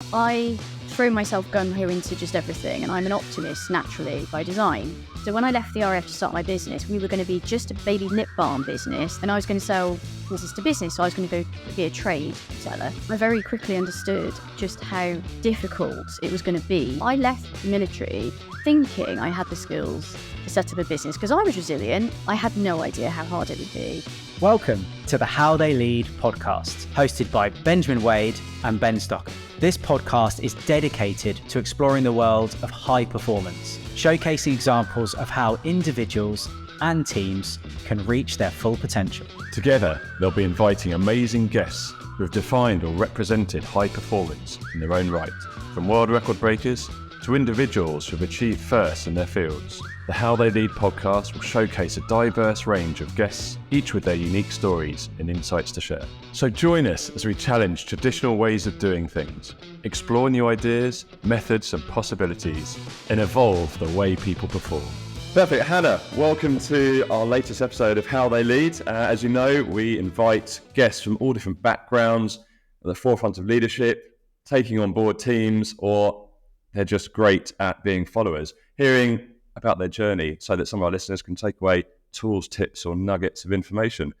I throw myself gung-ho into just everything, and I'm an optimist naturally by design. So when I left the RAF to start my business, we were going to be just a baby lip balm business, and I was going to sell business to business, so I was going to go be a trade seller. I very quickly understood just how difficult it was going to be. I left the military thinking I had the skills to set up a business because I was resilient. I had no idea how hard it would be. Welcome to the How They Lead podcast, hosted by Benjamin Wade and Ben Stocker. This podcast is dedicated to exploring the world of high performance, showcasing examples of how individuals and teams can reach their full potential. Together, they'll be inviting amazing guests who have defined or represented high performance in their own right, from world record breakers to individuals who have achieved first in their fields. The How They Lead podcast will showcase a diverse range of guests, each with their unique stories and insights to share. So join us as we challenge traditional ways of doing things, explore new ideas, methods and possibilities, and evolve the way people perform. Perfect. Hannah, welcome to our latest episode of How They Lead. As you know, we invite guests from all different backgrounds at the forefront of leadership, taking on board teams, or they're just great at being followers, hearing about their journey so that some of our listeners can take away tools, tips, or nuggets of information.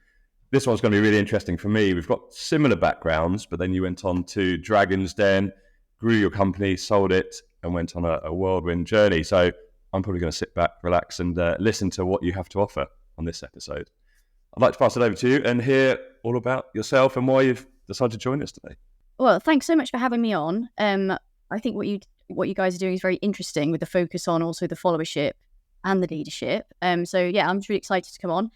This one's going to be really interesting for me. We've got similar backgrounds, but then you went on to Dragon's Den, grew your company, sold it, and went on a whirlwind journey. So I'm probably going to sit back, relax, and listen to what you have to offer on this episode. I'd like to pass it over to you and hear all about yourself and why you've decided to join us today. Well, thanks so much for having me on. I think what you guys are doing is very interesting with the focus on also the followership and the leadership. So yeah, I'm really excited to come on.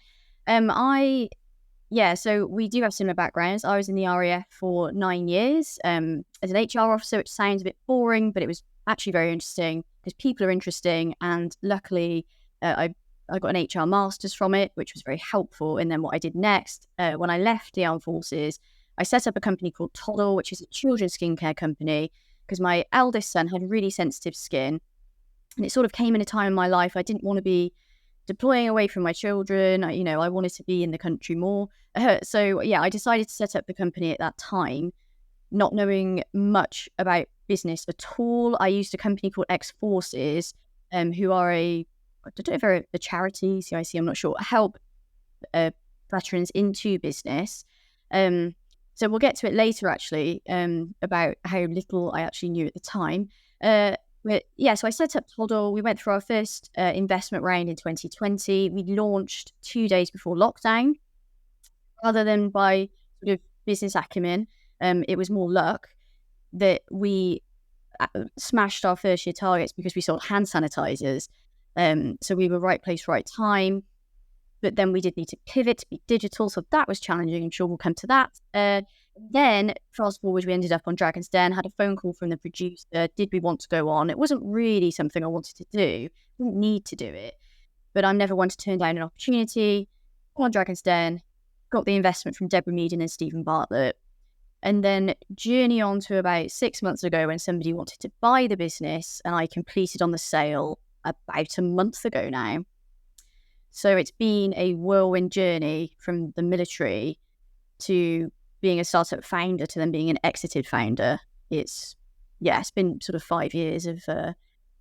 So we do have similar backgrounds. I was in the RAF for 9 years as an HR officer, which sounds a bit boring, but it was actually very interesting because people are interesting. And luckily, I got an HR master's from it, which was very helpful. And then what I did next, when I left the armed forces, I set up a company called Toddle, which is a children's skincare company, because my eldest son had really sensitive skin. And it sort of came in a time in my life I didn't want to be deploying away from my children. I wanted to be in the country more. So I decided to set up the company at that time, not knowing much about business at all. I used a company called Ex-Forces, who are I don't know if they're a charity, CIC, I'm not sure, help veterans into business. So we'll get to it later, actually, about how little I actually knew at the time. So I set up Toddle. We went through our first investment round in 2020. We launched 2 days before lockdown. Rather than by sort of business acumen, it was more luck that we smashed our first year targets because we sold hand sanitizers. So we were right place, right time. But then we did need to pivot to be digital, so that was challenging. I'm sure we'll come to that. Then, fast forward, we ended up on Dragon's Den, had a phone call from the producer. Did we want to go on? It wasn't really something I wanted to do. I didn't need to do it. But I'm never one to turn down an opportunity. On Dragon's Den, got the investment from Deborah Meaden and Stephen Bartlett. And then journey on to about 6 months ago when somebody wanted to buy the business, and I completed on the sale about a month ago now. So it's been a whirlwind journey from the military to being a startup founder to then being an exited founder. It's been sort of 5 years of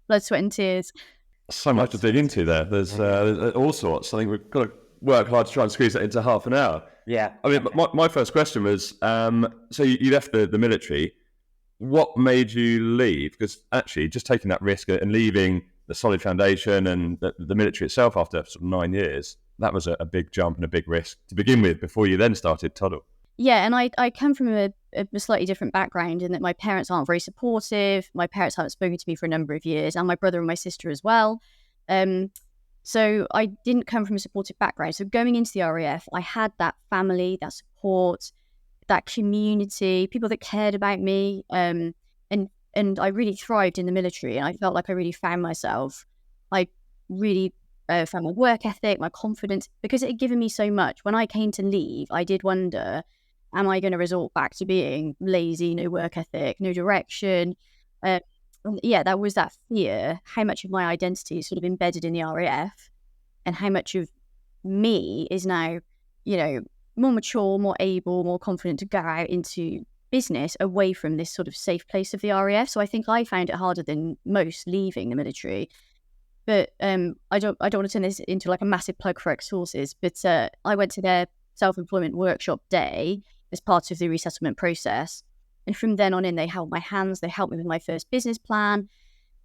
blood, sweat and tears. So much to dig into there. There's all sorts. I think we've got to work hard to try and squeeze that into half an hour. Yeah. I mean, my first question was, so you left the military. What made you leave? Because actually just taking that risk and leaving the solid foundation and the military itself after sort of 9 years, that was a big jump and a big risk to begin with before you then started Toddle. Yeah, and I come from a slightly different background in that my parents aren't very supportive. My parents haven't spoken to me for a number of years, and my brother and my sister as well. So I didn't come from a supportive background. So going into the RAF, I had that family, that support, that community, people that cared about me, and I really thrived in the military, and I felt like I really found myself. I really found my work ethic, my confidence, because it had given me so much. When I came to leave, I did wonder, am I going to resort back to being lazy, no work ethic, no direction? That was that fear, how much of my identity is sort of embedded in the RAF and how much of me is now, more mature, more able, more confident to go out into business away from this sort of safe place of the RAF. So I think I found it harder than most leaving the military. But I don't want to turn this into like a massive plug for ex-forces, but I went to their self-employment workshop day as part of the resettlement process. And from then on in, they held my hands. They helped me with my first business plan.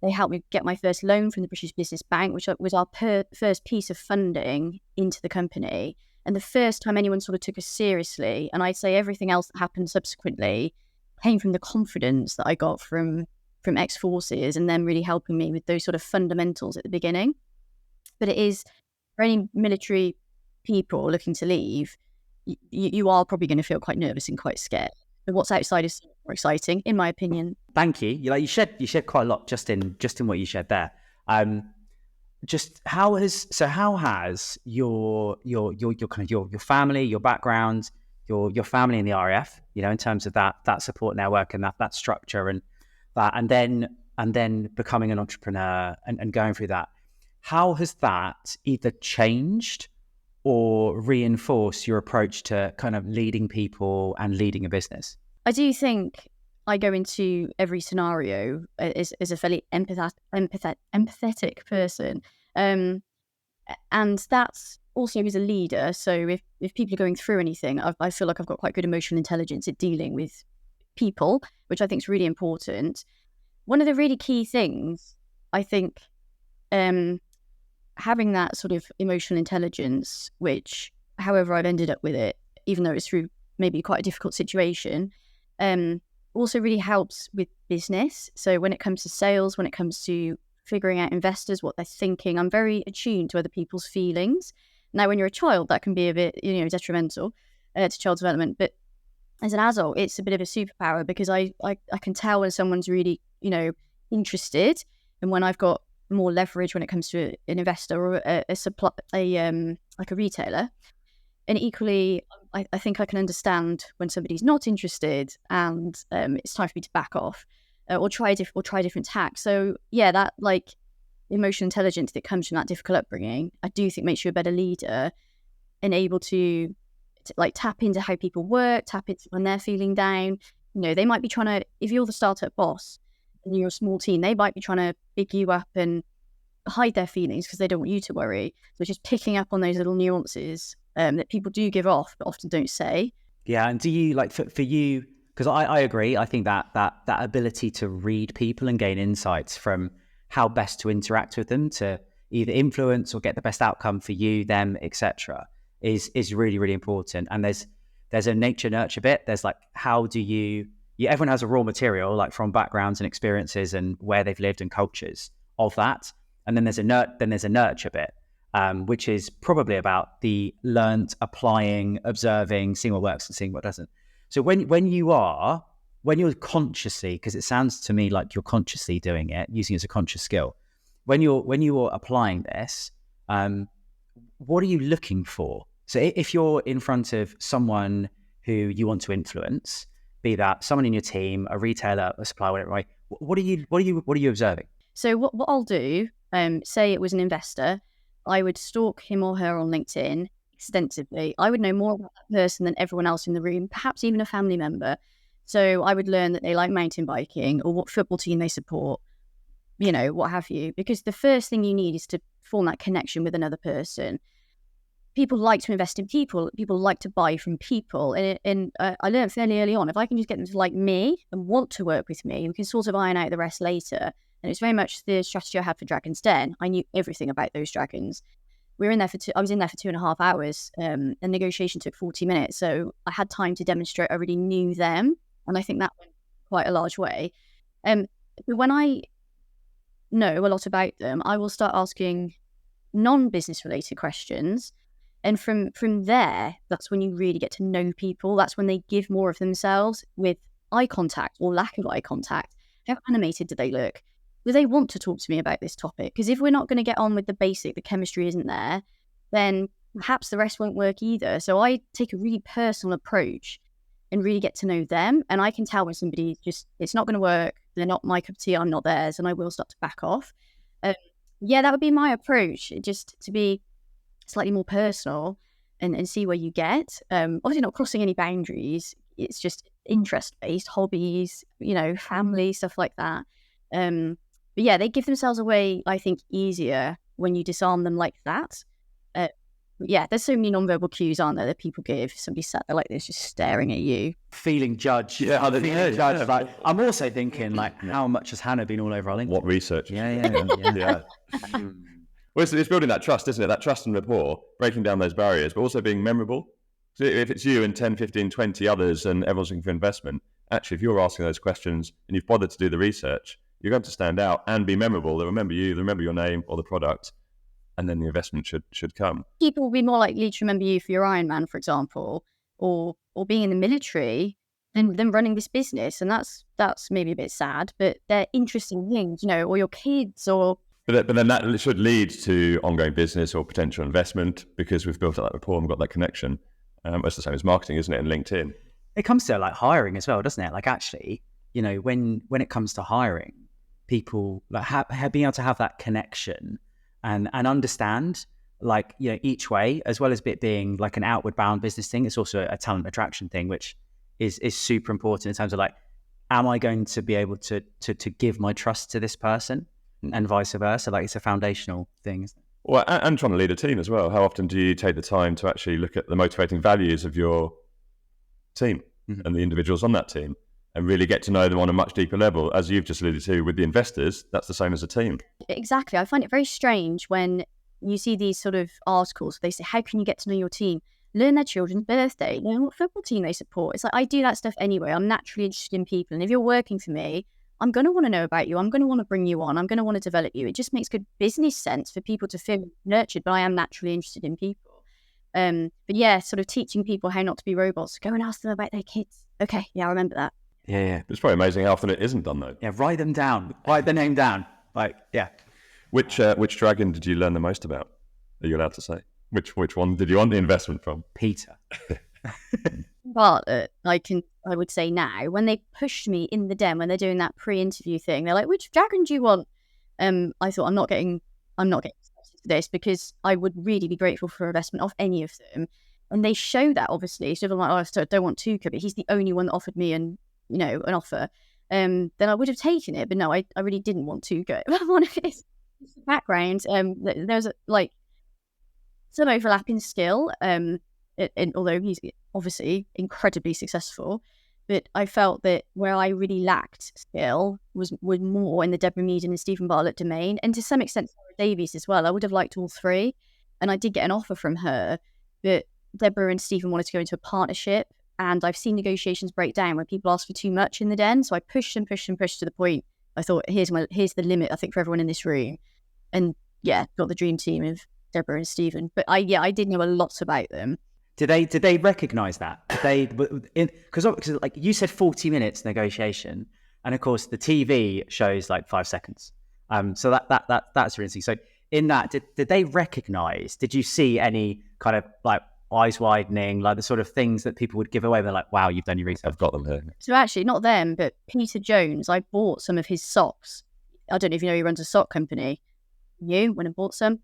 They helped me get my first loan from the British Business Bank, which was our first piece of funding into the company. And the first time anyone sort of took us seriously, and I'd say everything else that happened subsequently came from the confidence that I got from ex-forces and them really helping me with those sort of fundamentals at the beginning. But it is, for any military people looking to leave, you are probably going to feel quite nervous and quite scared. But what's outside is more exciting, in my opinion. Thank you. You shared quite a lot just in what you shared there. Just how has your kind of your family, your background, your family in the RAF, in terms of that support network and that structure and that, and then becoming an entrepreneur and going through that, how has that either changed or reinforced your approach to kind of leading people and leading a business? I do think I go into every scenario as a fairly empathetic person. And that's also as a leader. So if people are going through anything, I feel like I've got quite good emotional intelligence at dealing with people, which I think is really important. One of the really key things, I think, having that sort of emotional intelligence, which however I've ended up with it, even though it's through maybe quite a difficult situation, also really helps with business. So when it comes to sales, when it comes to figuring out investors, what they're thinking, I'm very attuned to other people's feelings. Now, when you're a child, that can be a bit, detrimental to child development. But as an adult, it's a bit of a superpower because I can tell when someone's really, interested, and when I've got more leverage when it comes to an investor or like a retailer. And equally, I think I can understand when somebody's not interested and it's time for me to back off or try different tacks. So yeah, that like emotional intelligence that comes from that difficult upbringing, I do think makes you a better leader and able to like tap into how people work, tap into when they're feeling down. They might be trying to, if you're the startup boss and you're a small team, they might be trying to big you up and hide their feelings because they don't want you to worry. So just picking up on those little nuances that people do give off but often don't say. Yeah, and do you like for you? Because I agree. I think that ability to read people and gain insights from how best to interact with them to either influence or get the best outcome for you, them, etc. is really, really important. And there's a nature nurture bit. There's like how do you everyone has a raw material like from backgrounds and experiences and where they've lived and cultures of that. And then there's a nurture bit, which is probably about the learnt, applying, observing, seeing what works and seeing what doesn't. So when you're consciously, because it sounds to me like you're consciously doing it, using it as a conscious skill, when you're applying this, what are you looking for? So if you're in front of someone who you want to influence, be that someone in your team, a retailer, a supplier, whatever, right? What are you observing? So what I'll do, say it was an investor, I would stalk him or her on LinkedIn extensively. I would know more about that person than everyone else in the room, perhaps even a family member. So I would learn that they like mountain biking or what football team they support, what have you. Because the first thing you need is to form that connection with another person. People like to invest in people. People like to buy from people. And I learned fairly early on, if I can just get them to like me and want to work with me, we can sort of iron out the rest later. And it's very much the strategy I had for Dragon's Den. I knew everything about those dragons. I was in there for 2.5 hours. And negotiation took 40 minutes. So I had time to demonstrate I really knew them. And I think that went quite a large way. But when I know a lot about them, I will start asking non-business related questions. And from there, that's when you really get to know people. That's when they give more of themselves with eye contact or lack of eye contact. How animated do they look? Do they want to talk to me about this topic? Because if we're not going to get on with the basic, the chemistry isn't there, then perhaps the rest won't work either. So I take a really personal approach and really get to know them. And I can tell when somebody it's not going to work. They're not my cup of tea, I'm not theirs. And I will start to back off. Yeah, that would be my approach, just to be slightly more personal and see where you get. Obviously not crossing any boundaries. It's just interest-based hobbies, family, stuff like that. But yeah, they give themselves away, I think, easier when you disarm them like that. Yeah, there's so many non-verbal cues, aren't there, that people give. Somebody sat there like this, just staring at you. Feeling judged. Yeah, feeling judged. Like, I'm also thinking, like, how much has Hannah been all over our LinkedIn? What research? Yeah. Well, it's building that trust, isn't it? That trust and rapport, breaking down those barriers, but also being memorable. So if it's you and 10, 15, 20 others and everyone's looking for investment, actually, if you're asking those questions and you've bothered to do the research, you're going to stand out and be memorable. They'll remember you, they'll remember your name or the product, and then the investment should come. People will be more likely to remember you for your Ironman, for example, or being in the military than running this business. And that's maybe a bit sad, but they're interesting things, or your kids or... But then that should lead to ongoing business or potential investment because we've built up that rapport and we've got that connection. It's the same as marketing, isn't it, and LinkedIn? It comes to like hiring as well, doesn't it? Like actually, when it comes to hiring, people like being able to have that connection and understand like, each way, as well as it being like an outward bound business thing, it's also a talent attraction thing, which is super important in terms of like, am I going to be able to give my trust to this person and vice versa? Like it's a foundational thing, isn't it? Well, and trying to lead a team as well. How often do you take the time to actually look at the motivating values of your team and the individuals on that team and really get to know them on a much deeper level? As you've just alluded to with the investors, that's the same as a team. Exactly. I find it very strange when you see these sort of articles. They say, how can you get to know your team? Learn their children's birthday, learn what football team they support. It's like, I do that stuff anyway. I'm naturally interested in people. And if you're working for me, I'm going to want to know about you. I'm going to want to bring you on. I'm going to want to develop you. It just makes good business sense for people to feel nurtured, but I am naturally interested in people. But yeah, sort of teaching people how not to be robots. Go and ask them about their kids. Okay, yeah, I remember that. Yeah. It's probably amazing how often it isn't done though. Yeah, write them down. Write the name down. Like, yeah. Which dragon did you learn the most about? Are you allowed to say? Which one did you want the investment from? Peter. But I would say now, when they pushed me in the den, when they're doing that pre-interview thing, they're like, which dragon do you want? I thought, I'm not getting this because I would really be grateful for investment off any of them. And they show that, obviously. So I'm like, I don't want Tuka, but he's the only one that offered me an offer. Then I would have taken it. But no, I really didn't want Tuka. It's the background. There's some overlapping skill. And although he's obviously incredibly successful, but I felt that where I really lacked skill was more in the Deborah Mead and Stephen Bartlett domain, and to some extent Sarah Davies as well. I would have liked all three, and I did get an offer from her, but Deborah and Stephen wanted to go into a partnership, and I've seen negotiations break down when people ask for too much in the den. So I pushed to the point I thought, here's the limit, I think, for everyone in this room, and yeah, got the dream team of Deborah and Stephen. But I did know a lot about them. Did they recognise that? Because like you said, 40 minutes negotiation, and of course the TV shows like 5 seconds. So that's really interesting. So in that, did they recognise? Did you see any kind of like eyes widening, like the sort of things that people would give away? They're like, wow, you've done your research. I've got them here. So actually, not them, but Peter Jones. I bought some of his socks. I don't know if you know, he runs a sock company. You went and bought some.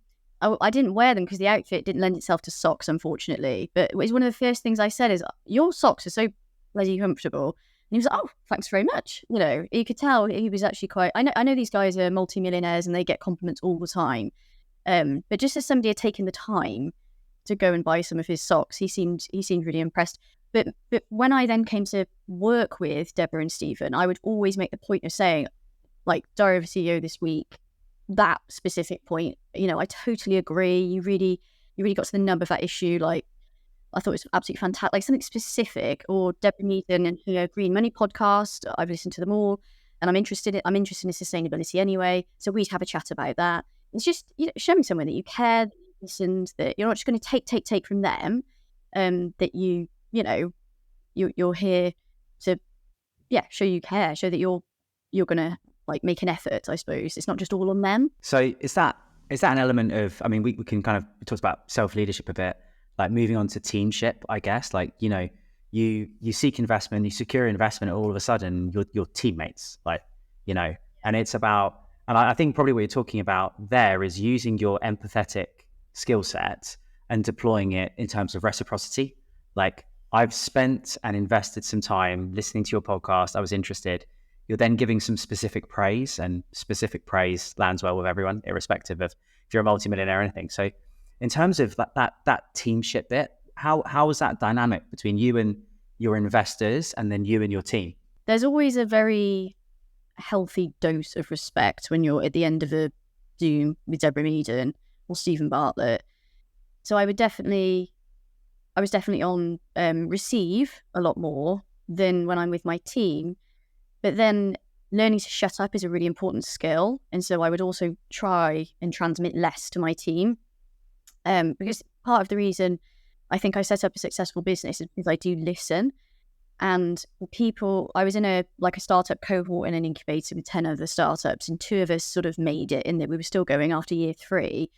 I didn't wear them because the outfit didn't lend itself to socks, unfortunately. But it was one of the first things I said is, your socks are so bloody comfortable. And he was like, oh, thanks very much. You could tell he was actually quite... I know these guys are multimillionaires and they get compliments all the time. But just as somebody had taken the time to go and buy some of his socks, he seemed really impressed. But when I then came to work with Deborah and Stephen, I would always make the point of saying, like, Diary of a CEO this week, that specific point, I totally agree. You really got to the nub of that issue. Like, I thought it was absolutely fantastic. Like something specific, or Deborah Meaden and her Green Money podcast. I've listened to them all, and I'm interested in sustainability anyway. So we'd have a chat about that. It's just showing someone that you care, that you listened, that you're not just going to take from them. That you're here to show you care, show that you're going to like make an effort, I suppose. It's not just all on them. So is that an element of, I mean, we can kind of, we talked about self-leadership a bit, like moving on to teamship, I guess, like, you seek investment, you secure investment, all of a sudden your teammates, like, and it's about, and I think probably what you're talking about there is using your empathetic skill set and deploying it in terms of reciprocity. Like, I've spent and invested some time listening to your podcast. I was interested. You're then giving some specific praise, and specific praise lands well with everyone, irrespective of if you're a multimillionaire or anything. So in terms of that teamship bit, how is that dynamic between you and your investors and then you and your team? There's always a very healthy dose of respect when you're at the end of a Zoom with Deborah Meaden or Stephen Bartlett. So I was definitely on receive a lot more than when I'm with my team. But then learning to shut up is a really important skill. And so I would also try and transmit less to my team. Because part of the reason I think I set up a successful business is because I do listen. And I was in a startup cohort in an incubator with 10 other startups, and 2 of us sort of made it in that we were still going after year 3,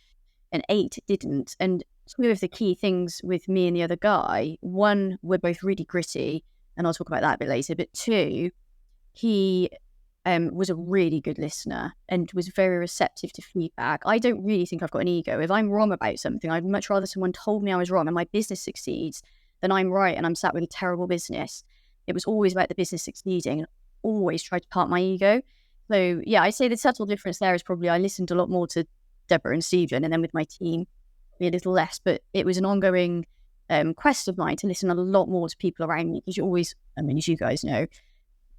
and 8 didn't. And 2 of the key things with me and the other guy, one, we're both really gritty, and I'll talk about that a bit later, but 2, he was a really good listener and was very receptive to feedback. I don't really think I've got an ego. If I'm wrong about something, I'd much rather someone told me I was wrong and my business succeeds than I'm right and I'm sat with a terrible business. It was always about the business succeeding, and always tried to park my ego. So yeah, I'd say the subtle difference there is probably I listened a lot more to Deborah and Stephen, and then with my team, a little less. But it was an ongoing quest of mine to listen a lot more to people around me, because you're always, as you guys know,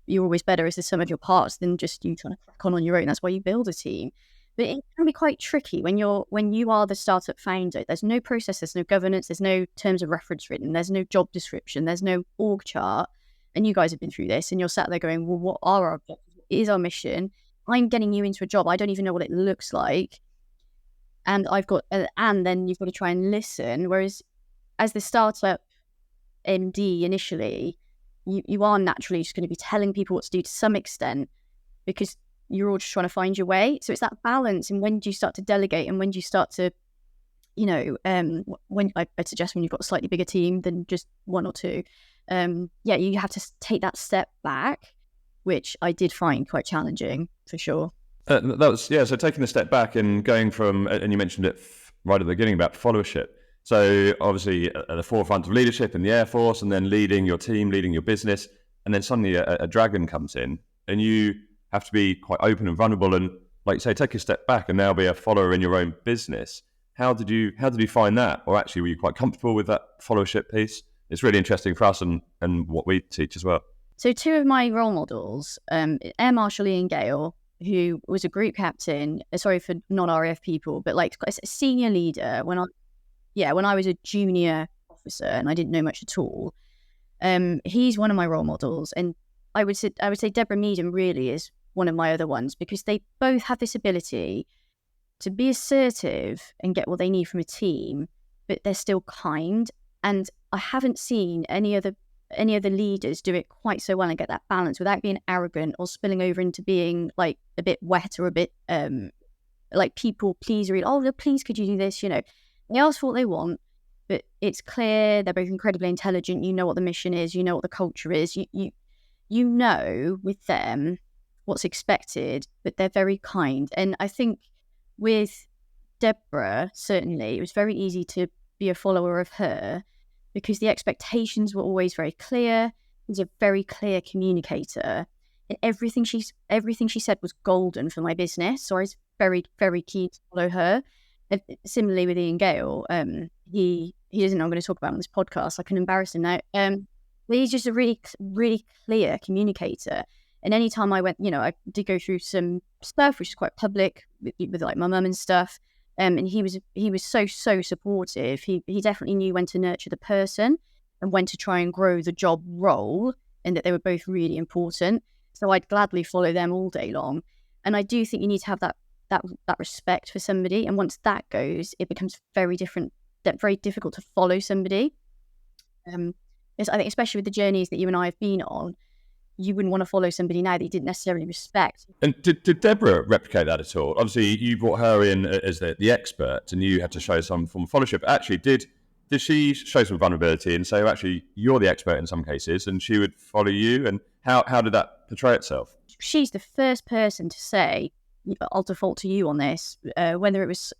you're always better as the sum of your parts than just you trying to crack on your own. That's why you build a team. But it can be quite tricky when you are the startup founder. There's no process, there's no governance, there's no terms of reference written, there's no job description, there's no org chart. And you guys have been through this, and you're sat there going, well, what are our objectives? What is our mission? I'm getting you into a job. I don't even know what it looks like. And and then you've got to try and listen. Whereas as the startup MD initially, you are naturally just going to be telling people what to do to some extent, because you're all just trying to find your way. So it's that balance. And when do you start to delegate, and when do you start to, when I'd suggest when you've got a slightly bigger team than just 1 or 2, you have to take that step back, which I did find quite challenging for sure. So taking a step back and going from, and you mentioned it right at the beginning about followership. So obviously at the forefront of leadership in the Air Force, and then leading your team, leading your business, and then suddenly a dragon comes in, and you have to be quite open and vulnerable, and like you say, take a step back and now be a follower in your own business. How did you find that? Or actually, were you quite comfortable with that followership piece? It's really interesting for us and what we teach as well. So 2 of my role models, Air Marshal Ian Gale, who was a group captain, sorry for non-RAF people, but like a senior leader when I was a junior officer and I didn't know much at all. He's one of my role models, and I would say Deborah Meaden really is one of my other ones, because they both have this ability to be assertive and get what they need from a team, but they're still kind. And I haven't seen any other leaders do it quite so well and get that balance without being arrogant or spilling over into being like a bit wet or a bit like people pleaser. Oh, please, could you do this? They ask for what they want, but it's clear they're both incredibly intelligent. You know what the mission is. You know what the culture is. You know with them what's expected, but they're very kind. And I think with Deborah, certainly, it was very easy to be a follower of her because the expectations were always very clear. She's a very clear communicator, and everything she said was golden for my business. So I was very, very keen to follow her. And similarly with Ian Gale, he doesn't know I'm going to talk about on this podcast. I can embarrass him now. But he's just a really, really clear communicator. And anytime I went, I did go through some stuff which is quite public with like my mum and stuff. And he was so supportive. He definitely knew when to nurture the person and when to try and grow the job role, and that they were both really important. So I'd gladly follow them all day long. And I do think you need to have that respect for somebody. And once that goes, it becomes very difficult to follow somebody. I think especially with the journeys that you and I have been on, you wouldn't want to follow somebody now that you didn't necessarily respect. And did Deborah replicate that at all? Obviously, you brought her in as the expert, and you had to show some form of followership. Actually, did she show some vulnerability and say, well, actually, you're the expert in some cases, and she would follow you? And how did that portray itself? She's the first person to say, I'll default to you on this, whether it was,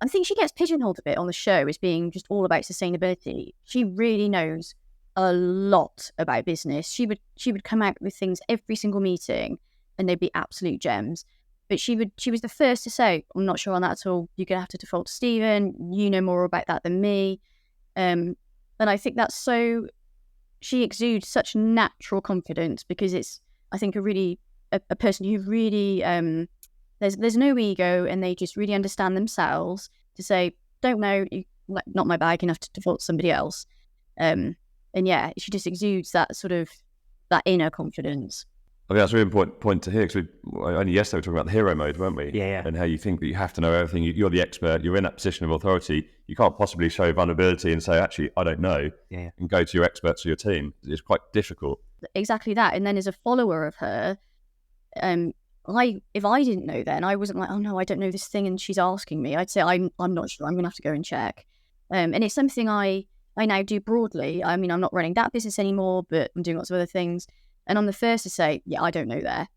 I think she gets pigeonholed a bit on the show as being just all about sustainability. She really knows a lot about business. She would come out with things every single meeting, and they'd be absolute gems. But she was the first to say, "I'm not sure on that at all. You're gonna have to default to Stephen. You know more about that than me." And I think that's so. She exudes such natural confidence because it's, I think, a person who really there's no ego, and they just really understand themselves to say, "Don't know, not my bag, enough to default to somebody else." And yeah, she just exudes that sort of that inner confidence. I think that's a really important point to hear, because only yesterday we were talking about the hero mode, weren't we? Yeah. And how you think that you have to know everything. You're the expert. You're in that position of authority. You can't possibly show vulnerability and say, actually, I don't know, and go to your experts or your team. It's quite difficult. Exactly that. And then as a follower of her, if I didn't know then, I wasn't like, "Oh no, I don't know this thing and she's asking me." I'd say, I'm not sure. I'm going to have to go and check. And it's something I now do broadly. I mean, I'm not running that business anymore, but I'm doing lots of other things. And I'm the first to say, yeah, I don't know there.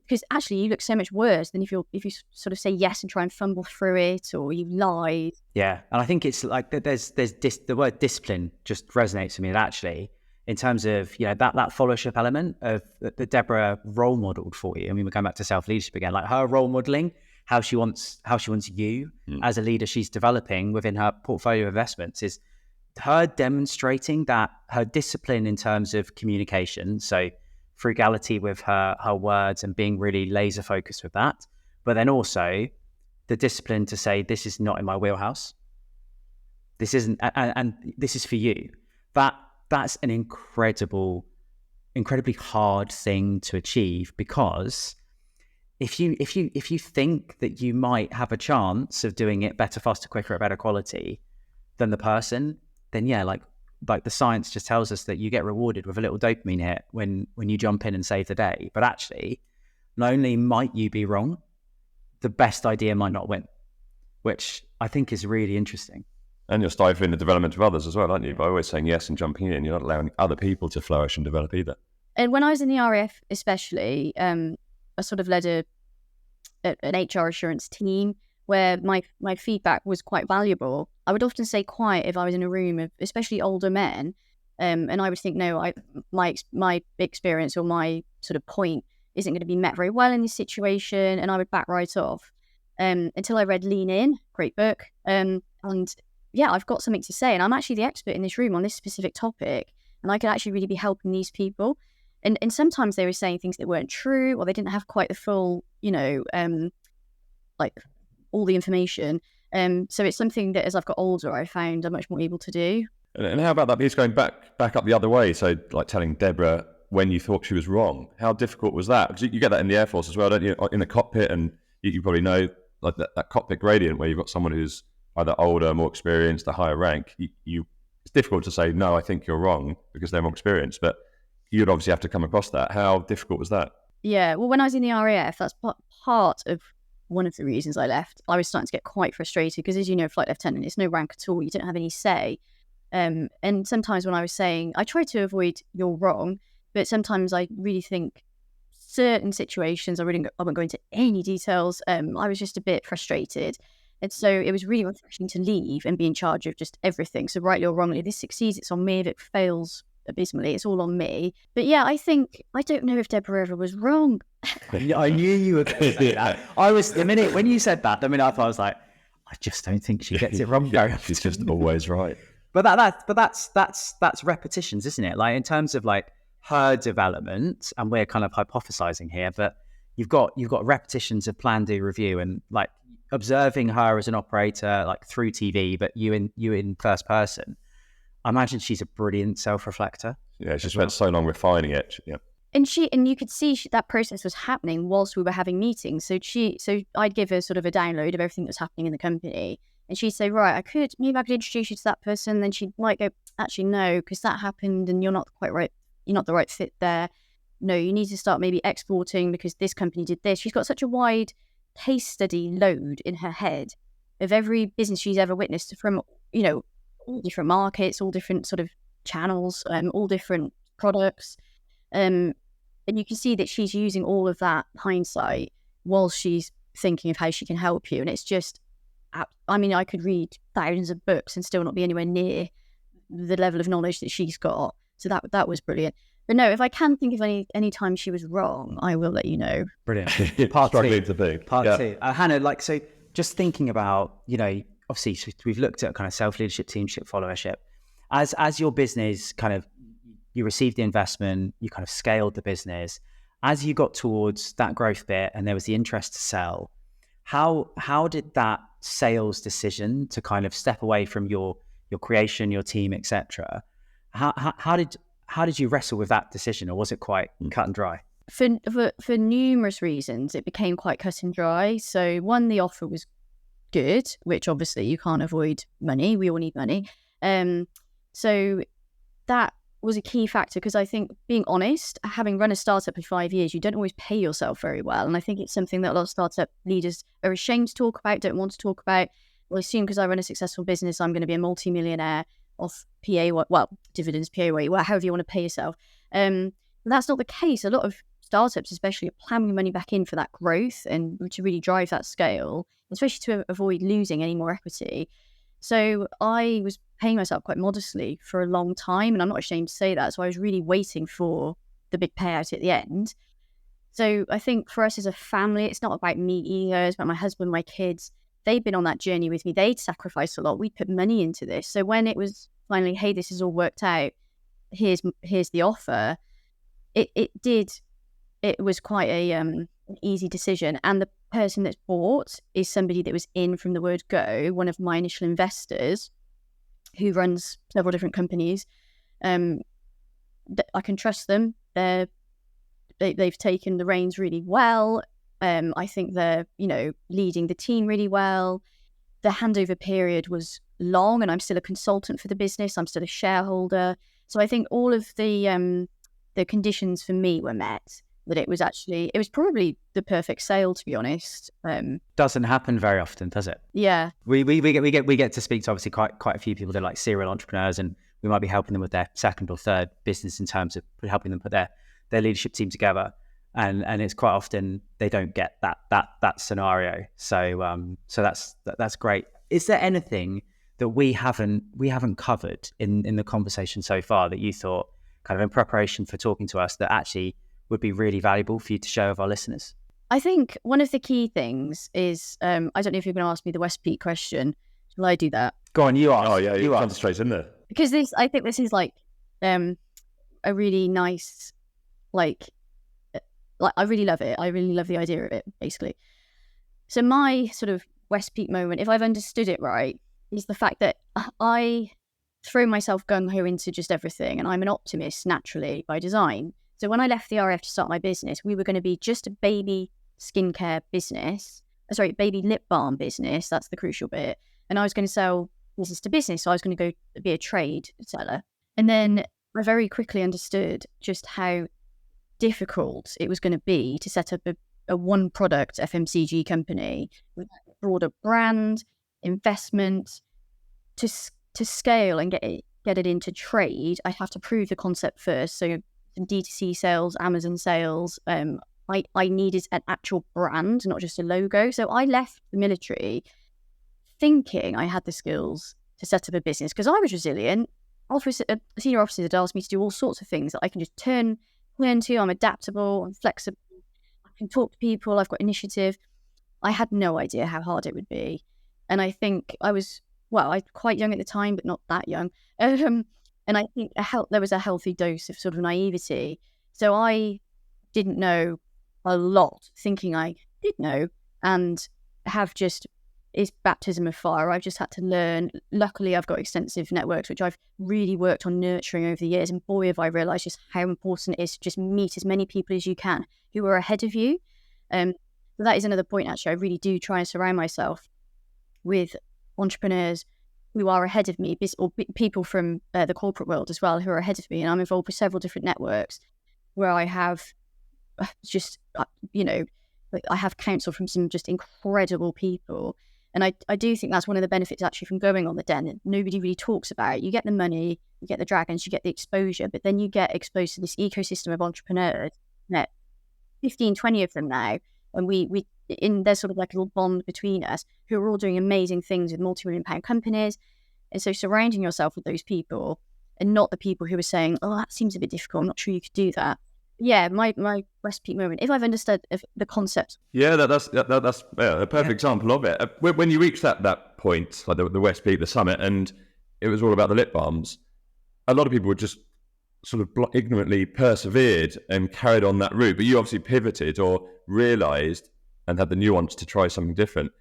Because actually you look so much worse than if you sort of say yes and try and fumble through it, or you lie. Yeah. And I think it's like there's the word discipline just resonates with me, actually, in terms of, that followership element of that Deborah role modeled for you. I mean, we're going back to self-leadership again, like her role modeling, how she wants you as a leader she's developing within her portfolio of investments, is her demonstrating that her discipline in terms of communication. So frugality with her words and being really laser focused with that, but then also the discipline to say, this is not in my wheelhouse. This isn't, and this is for you. That's an incredibly hard thing to achieve, because if you think that you might have a chance of doing it better, faster, quicker, at better quality than the person, then like the science just tells us that you get rewarded with a little dopamine hit when you jump in and save the day. But actually, not only might you be wrong, the best idea might not win, which I think is really interesting. And you're stifling the development of others as well, aren't you? By always saying yes and jumping in, you're not allowing other people to flourish and develop either. And when I was in the RAF especially, I sort of led an HR assurance team where my feedback was quite valuable. I would often stay quiet if I was in a room of especially older men, and I would think, no, my experience or my sort of point isn't going to be met very well in this situation, and I would back right off until I read Lean In, great book, and yeah, I've got something to say, and I'm actually the expert in this room on this specific topic, and I could actually really be helping these people. And sometimes they were saying things that weren't true, or they didn't have quite the full, like all the information. So it's something that as I've got older, I found I'm much more able to do. And how about that piece going back up the other way? So like telling Deborah when you thought she was wrong. How difficult was that? Because you get that in the Air Force as well, don't you? In the cockpit, and you probably know like that cockpit gradient where you've got someone who's either older, more experienced, a higher rank. It's difficult to say, no, I think you're wrong, because they're more experienced, but you'd obviously have to come across that. How difficult was that? Yeah, well, when I was in the RAF, that's part of one of the reasons I left. I was starting to get quite frustrated because, as you know, flight lieutenant, it's no rank at all. You don't have any say. And sometimes when I was saying, I try to avoid you're wrong, but sometimes I really think certain situations, I won't go into any details. I was just a bit frustrated. And so it was really refreshing to leave and be in charge of just everything. So rightly or wrongly, if this succeeds, it's on me. If it fails abysmally, it's all on me. But yeah, I don't know if Deborah ever was wrong. I knew you were going to say that. The minute when you said that, I was like, I just don't think she gets it wrong. She's just always right. But that's repetitions, isn't it? Like in terms of like her development, and we're kind of hypothesizing here, but you've got repetitions of plan, do, review, and like observing her as an operator, like through TV, but you in first person. I imagine she's a brilliant self-reflector. Yeah, she spent so long refining it. Yeah. And you could see that process was happening whilst we were having meetings. So I'd give her sort of a download of everything that was happening in the company, and she'd say, right, I could introduce you to that person. Then she might go, actually, no, because that happened and you're not quite right. You're not the right fit there. No, you need to start maybe exporting because this company did this. She's got such a wide case study load in her head of every business she's ever witnessed from, all different markets, all different sort of channels, all different products. And you can see that she's using all of that hindsight while she's thinking of how she can help you. And it's just, I mean, I could read thousands of books and still not be anywhere near the level of knowledge that she's got. So that was brilliant. But no, if I can think of any time she was wrong, I will let you know. Brilliant. Struggling to think. Part two. Hannah, like, so just thinking about, obviously we've looked at kind of self-leadership, teamship, followership. As your business kind of, you received the investment, you kind of scaled the business. As you got towards that growth bit and there was the interest to sell, how did that sales decision to kind of step away from your creation, your team, etc., how did you wrestle with that decision, or was it quite cut and dry? For numerous reasons, it became quite cut and dry. So one, the offer was good, which obviously you can't avoid money. We all need money. So that was a key factor, because I think, being honest, having run a startup for 5 years, you don't always pay yourself very well. And I think it's something that a lot of startup leaders are ashamed to talk about, don't want to talk about. Well, assume because I run a successful business, I'm going to be a multi-millionaire off dividends, PAYE, however you want to pay yourself. That's not the case. A lot of startups, especially, are plowing money back in for that growth and to really drive that scale, especially to avoid losing any more equity. So I was paying myself quite modestly for a long time, and I'm not ashamed to say that. So I was really waiting for the big payout at the end. So I think for us as a family, it's not about me either. It's about my husband, my kids. They'd been on that journey with me. They'd sacrificed a lot. We'd put money into this. So when it was finally, hey, this is all worked out, here's the offer, it was quite an easy decision. And the person that's bought is somebody that was in from the word go, one of my initial investors, who runs several different companies. I can trust them. They've taken the reins really well. I think they're, leading the team really well. The handover period was long, and I'm still a consultant for the business. I'm still a shareholder. So I think all of the conditions for me were met. That it was probably the perfect sale, to be honest. Doesn't happen very often, does it? Yeah. We get to speak to obviously quite a few people that are like serial entrepreneurs, and we might be helping them with their second or third business in terms of helping them put their leadership team together. And it's quite often they don't get that scenario. So that's great. Is there anything that we haven't covered in the conversation so far that you thought, kind of in preparation for talking to us, that actually would be really valuable for you to share with our listeners? I think one of the key things is, I don't know if you're going to ask me the West Peak question. Shall I do that? Go on, you ask. Oh yeah, you are straight in there. Because I think this is like a really nice, like I really love it. I really love the idea of it, basically. So my sort of West Peak moment, if I've understood it right, is the fact that I throw myself gung-ho into just everything, and I'm an optimist naturally by design. So when I left the RF to start my business, we were going to be just a baby skincare business. Baby lip balm business. That's the crucial bit. And I was going to sell business to business. So I was going to go be a trade seller. And then I very quickly understood just how difficult it was going to be to set up a one product FMCG company with a broader brand, investment, to scale and get it into trade. I'd have to prove the concept first. So some D2C sales, Amazon sales. I needed an actual brand, not just a logo. So I left the military thinking I had the skills to set up a business, because I was resilient. Senior officers had asked me to do all sorts of things that I can just turn to. I'm adaptable, I'm flexible, I can talk to people, I've got initiative. I had no idea how hard it would be. And I think I was quite young at the time, but not that young. And I think there was a healthy dose of sort of naivety. So I didn't know a lot, thinking I did know, and it's baptism of fire. I've just had to learn. Luckily, I've got extensive networks, which I've really worked on nurturing over the years. And boy, have I realised just how important it is to just meet as many people as you can who are ahead of you. So that is another point, actually. I really do try and surround myself with entrepreneurs who are ahead of me, or people from the corporate world as well who are ahead of me. And I'm involved with several different networks where I have I have counsel from some just incredible people. And I do think that's one of the benefits actually from going on the Den that nobody really talks about. You get the money, you get the dragons, you get the exposure, but then you get exposed to this ecosystem of entrepreneurs, 15, 20 of them now, And there's sort of like a little bond between us who are all doing amazing things with multi-million-pound companies. And so surrounding yourself with those people and not the people who are saying, oh, that seems a bit difficult, I'm not sure you could do that. Yeah, my West Peak moment, if I've understood the concept. Yeah, that's a perfect example of it. When you reach that point, like the West Peak, the summit, and it was all about the lip balms, a lot of people would just sort of ignorantly persevered and carried on that route. But you obviously pivoted or realised and had the nuance to try something different.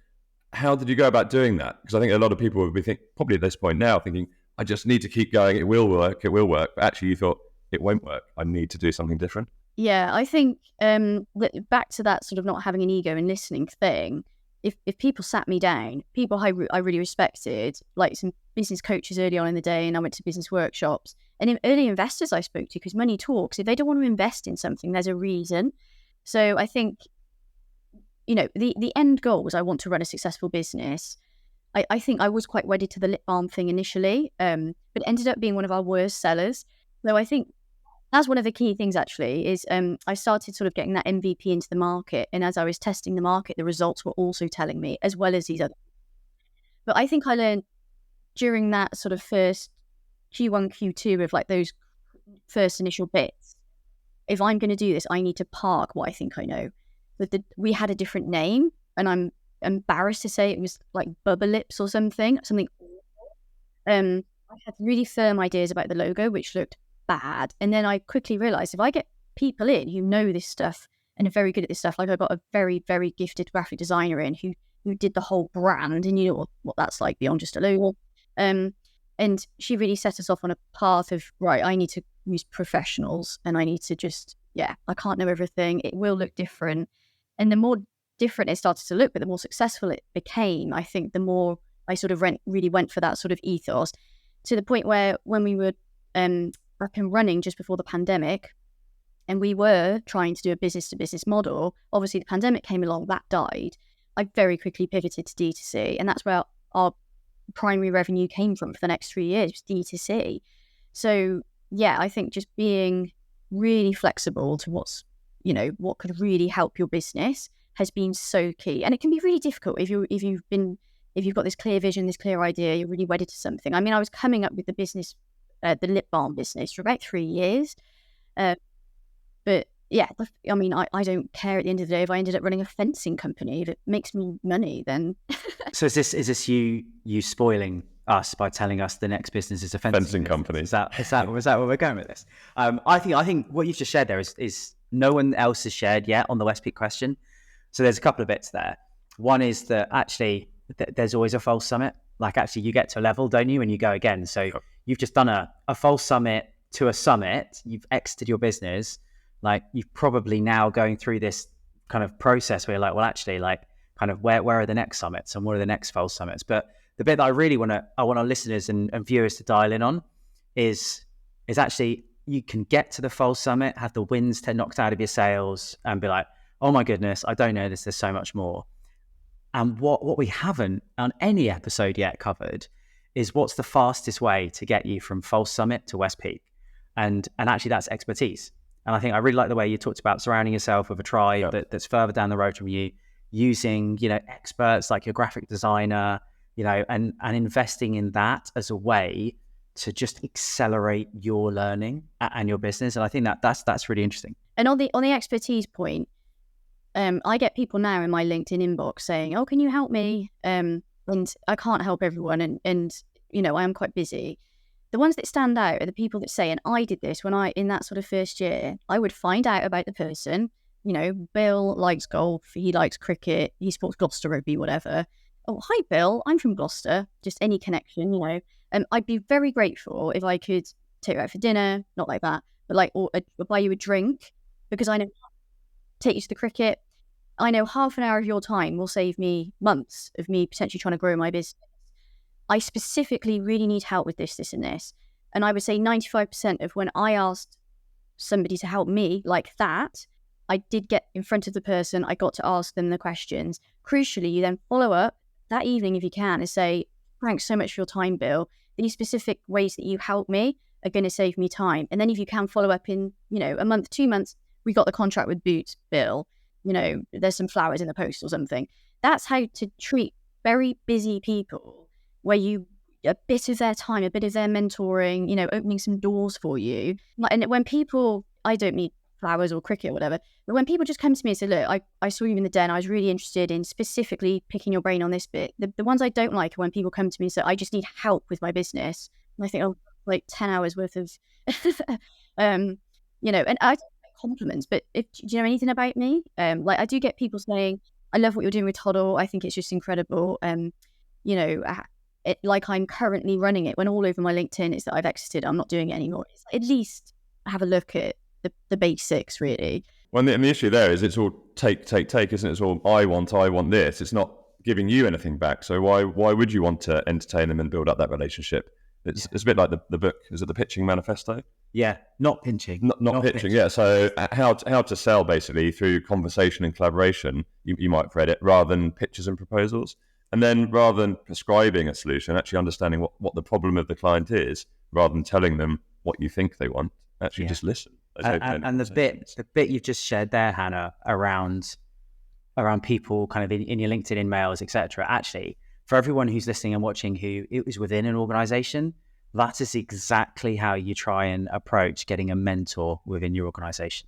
How did you go about doing that? Because I think a lot of people would be probably at this point now thinking, I just need to keep going, it will work. But actually you thought, it won't work, I need to do something different. Yeah, I think back to that sort of not having an ego and listening thing, if people sat me down, people I really respected, like some business coaches early on in the day, and I went to business workshops, and early investors I spoke to, because money talks. If they don't want to invest in something, there's a reason. So I think, the end goal was I want to run a successful business. I think I was quite wedded to the lip balm thing initially, but ended up being one of our worst sellers. So I think that's one of the key things actually is I started sort of getting that MVP into the market. And as I was testing the market, the results were also telling me, as well as these other. But I think I learned during that sort of first Q1, Q2 of like those first initial bits, if I'm going to do this, I need to park what I think I know. But we had a different name, and I'm embarrassed to say it was like Bubba Lips or something. I had really firm ideas about the logo, which looked bad. And then I quickly realized if I get people in who know this stuff and are very good at this stuff, like I got a very, very gifted graphic designer in who did the whole brand, and you know what that's like beyond just a logo. And she really set us off on a path of, right, I need to use professionals, and I need to just, I can't know everything. It will look different. And the more different it started to look, but the more successful it became, I think the more I sort of really went for that sort of ethos, to the point where when we were up and running just before the pandemic, and we were trying to do a business-to-business model, obviously the pandemic came along, that died. I very quickly pivoted to D2C, and that's where our primary revenue came from for the next 3 years, was D2C. So I think just being really flexible to what could really help your business has been so key. And it can be really difficult if you've got this clear vision, this clear idea, you're really wedded to something. I mean, I was coming up with the business, the lip balm business, for about 3 years. But I mean, I don't care at the end of the day if I ended up running a fencing company. If it makes me money, then. So is this you spoiling us by telling us the next business is a fencing company? Is that where we're going with this? I think what you've just shared there is no one else has shared yet on the West Peak question. So there's a couple of bits there. One is that actually there's always a false summit. Like actually you get to a level, don't you, and you go again. So you've just done a false summit to a summit. You've exited your business. Like you've probably now going through this kind of process where you're like, well, actually, like kind of where are the next summits and what are the next false summits? But the bit that I really want our listeners and viewers to dial in on is actually you can get to the false summit, have the winds knocked out of your sails, and be like, oh my goodness, I don't know this. There's so much more. And what we haven't on any episode yet covered is what's the fastest way to get you from false summit to West Peak, and actually that's expertise. And I think I really like the way you talked about surrounding yourself with a tribe that's further down the road from you, using, experts like your graphic designer, and investing in that as a way to just accelerate your learning and your business. And I think that's really interesting. And on the expertise point, I get people now in my LinkedIn inbox saying, oh, can you help me? And I can't help everyone. And I am quite busy. The ones that stand out are the people that say, and I did this in that sort of first year, I would find out about the person. Bill likes golf, he likes cricket, he supports Gloucester Rugby, whatever. Oh, hi, Bill, I'm from Gloucester, just any connection, I'd be very grateful if I could take you out for dinner, not like that, but or buy you a drink, because I know, take you to the cricket. I know half an hour of your time will save me months of me potentially trying to grow my business. I specifically really need help with this, and this. And I would say 95% of when I asked somebody to help me like that, I did get in front of the person, I got to ask them the questions. Crucially, you then follow up that evening if you can and say, thanks so much for your time, Bill. These specific ways that you helped me are going to save me time. And then if you can follow up in, a month, 2 months, we got the contract with Boots, Bill. there's some flowers in the post or something. That's how to treat very busy people, where a bit of their time, a bit of their mentoring, opening some doors for you. And when people, I don't need flowers or cricket or whatever, but when people just come to me and say, look, I saw you in the den, I was really interested in specifically picking your brain on this bit. The ones I don't like are when people come to me and say, I just need help with my business. And I think, oh, like 10 hours worth of, and I don't like compliments, but do you know anything about me? Like I do get people saying, I love what you're doing with Toddle. I think it's just incredible. Like I'm currently running it, when all over my LinkedIn is that I've exited, I'm not doing it anymore. It's at least have a look at the basics, really. Well, and the issue there is it's all take, isn't it? It's all I want this. It's not giving you anything back. So why would you want to entertain them and build up that relationship? It's a bit like the book. Is it the Pitching Manifesto? Yeah, not pinching. Not pitching, yeah. So how to sell basically through conversation and collaboration, you might have read it, rather than pitches and proposals. And then rather than prescribing a solution, actually understanding what the problem of the client is, rather than telling them what you think they want, actually just listen. And the bit you've just shared there, Hannah, around people kind of in your LinkedIn emails, etc. Actually, for everyone who's listening and watching who is within an organization, that is exactly how you try and approach getting a mentor within your organization.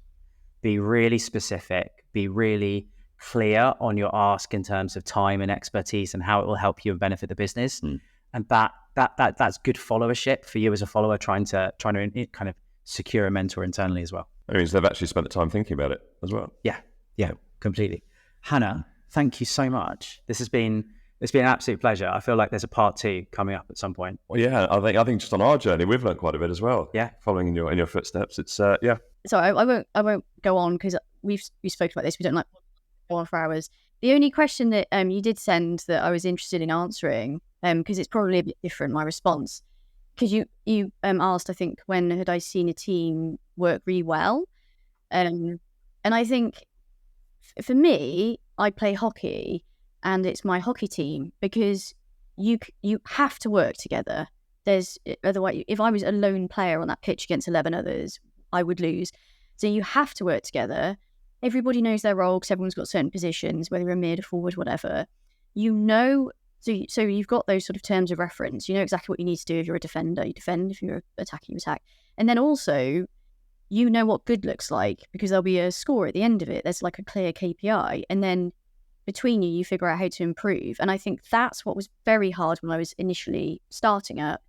Be really specific, be really clear on your ask in terms of time and expertise and how it will help you and benefit the business. And that's good followership for you as a follower trying to kind of secure a mentor internally as well. That means they've actually spent the time thinking about it as well. Yeah, completely. Hannah, thank you so much. It's been an absolute pleasure. I feel like there's a part 2 coming up at some point. Well, yeah, I think just on our journey, we've learned quite a bit as well. Yeah, following in your footsteps. It's So I won't go on because we spoke about this. We don't like go on for hours. The only question that you did send that I was interested in answering, because it's probably a bit different, my response, because you asked, I think, when had I seen a team work really well, and I think for me, I play hockey, and it's my hockey team, because you have to work together. Otherwise, if I was a lone player on that pitch against 11 others, I would lose. So you have to work together. Everybody knows their role because everyone's got certain positions, whether you're a mid, a forward, whatever. So you've got those sort of terms of reference. You know exactly what you need to do. If you're a defender, you defend. If you're attacking, you attack. And then also, you know what good looks like, because there'll be a score at the end of it. There's like a clear KPI. And then between you figure out how to improve. And I think that's what was very hard when I was initially starting up,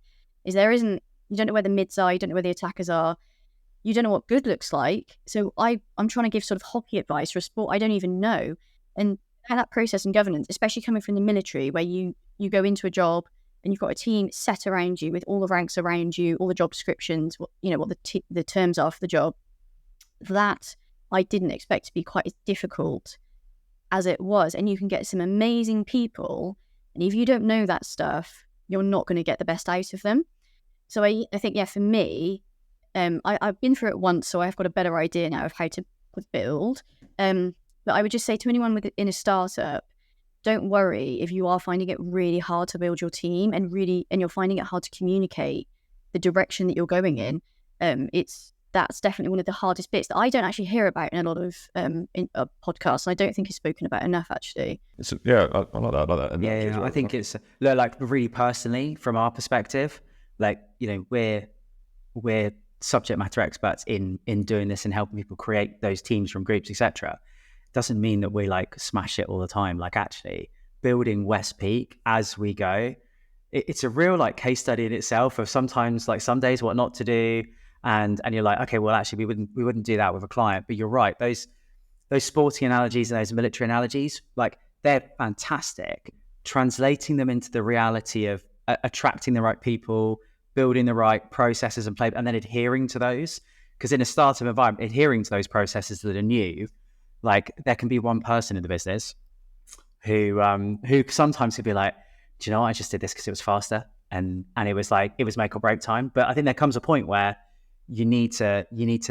is you don't know where the mids are, you don't know where the attackers are, you don't know what good looks like. So I'm trying to give sort of hockey advice for a sport I don't even know. And that process and governance, especially coming from the military, where you go into a job and you've got a team set around you with all the ranks around you, all the job descriptions, what the terms are for the job, that I didn't expect to be quite as difficult as it was. And you can get some amazing people, and if you don't know that stuff, you're not going to get the best out of them. So I think, for me, I've been through it once, so I've got a better idea now of how to build. But I would just say to anyone in a startup, don't worry if you are finding it really hard to build your team and you're finding it hard to communicate the direction that you're going in. That's definitely one of the hardest bits that I don't actually hear about in a lot of podcasts. And I don't think it's spoken about enough, actually. I like that. And I think it's like really personally from our perspective, like, we're subject matter experts in doing this and helping people create those teams from groups, etc. Doesn't mean that we like smash it all the time. Like, actually building West Peak as we go, it's a real like case study in itself of sometimes like some days what not to do, and you're like, okay, well actually we wouldn't do that with a client. But you're right, those sporting analogies and those military analogies, like, they're fantastic. Translating them into the reality of attracting the right people, building the right processes and and then adhering to those. Because in a startup environment, adhering to those processes that are new, like, there can be one person in the business who sometimes could be like, do you know what? I just did this because it was faster, and it was make or break time. But I think there comes a point where you need to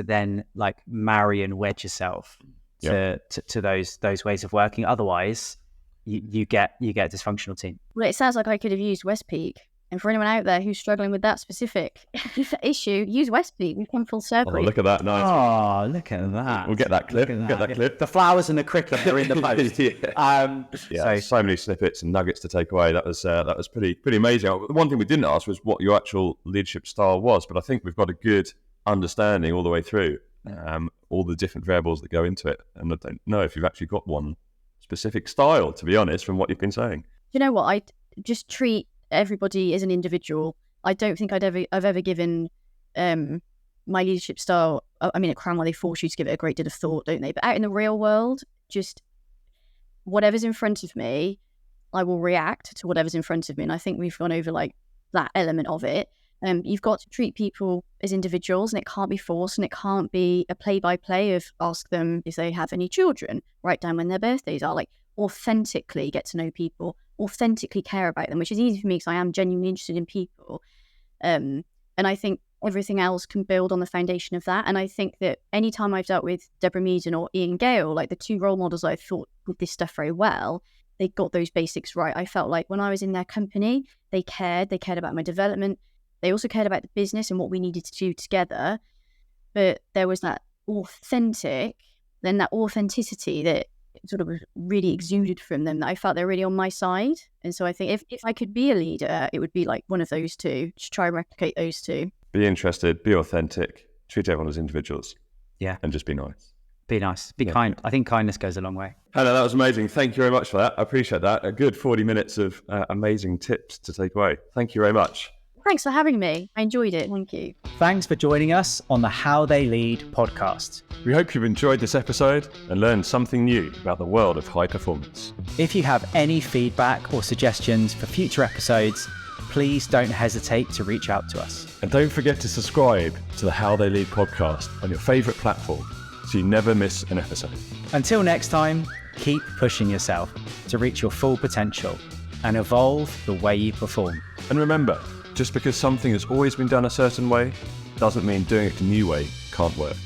then like marry and wedge yourself to those ways of working. Otherwise, you get a dysfunctional team. Well, it sounds like I could have used West Peak And for anyone out there who's struggling with that specific issue, use Westby. We've come full circle. Oh, look at that. Nice. Oh, look at that. We'll get that clip. Get that clip. The flowers and the cricket are in the post. So many snippets and nuggets to take away. That was pretty amazing. The one thing we didn't ask was what your actual leadership style was, but I think we've got a good understanding all the way through all the different variables that go into it. And I don't know if you've actually got one specific style, to be honest, from what you've been saying. You know what? I just treat everybody as an individual. I don't think I've ever given my leadership style. I mean, at Cranwell, they force you to give it a great deal of thought, don't they? But out in the real world, just whatever's in front of me, I will react to whatever's in front of me. And I think we've gone over like that element of it. You've got to treat people as individuals, and it can't be forced, and it can't be a play-by-play of ask them if they have any children, write down when their birthdays are. Like, authentically get to know people, authentically care about them, which is easy for me because I am genuinely interested in people. And I think everything else can build on the foundation of that. And I think that anytime I've dealt with Deborah Meaden or Ian Gale, like the two role models I thought did this stuff very well, they got those basics right. I felt like when I was in their company, they cared about my development. They also cared about the business and what we needed to do together. But there was that authenticity that sort of really exuded from them, that I felt they're really on my side. And so I think if I could be a leader, it would be like one of those two. Just try and replicate those two. Be interested, be authentic, treat everyone as individuals. Yeah. And just be nice. Be nice. Be kind. I think kindness goes a long way. Hannah, that was amazing. Thank you very much for that. I appreciate that. A good 40 minutes of amazing tips to take away. Thank you very much. Thanks for having me. I enjoyed it. Thank you. Thanks for joining us on the How They Lead podcast. We hope you've enjoyed this episode and learned something new about the world of high performance. If you have any feedback or suggestions for future episodes, please don't hesitate to reach out to us. And don't forget to subscribe to the How They Lead podcast on your favourite platform so you never miss an episode. Until next time, keep pushing yourself to reach your full potential and evolve the way you perform. And remember, just because something has always been done a certain way doesn't mean doing it a new way can't work.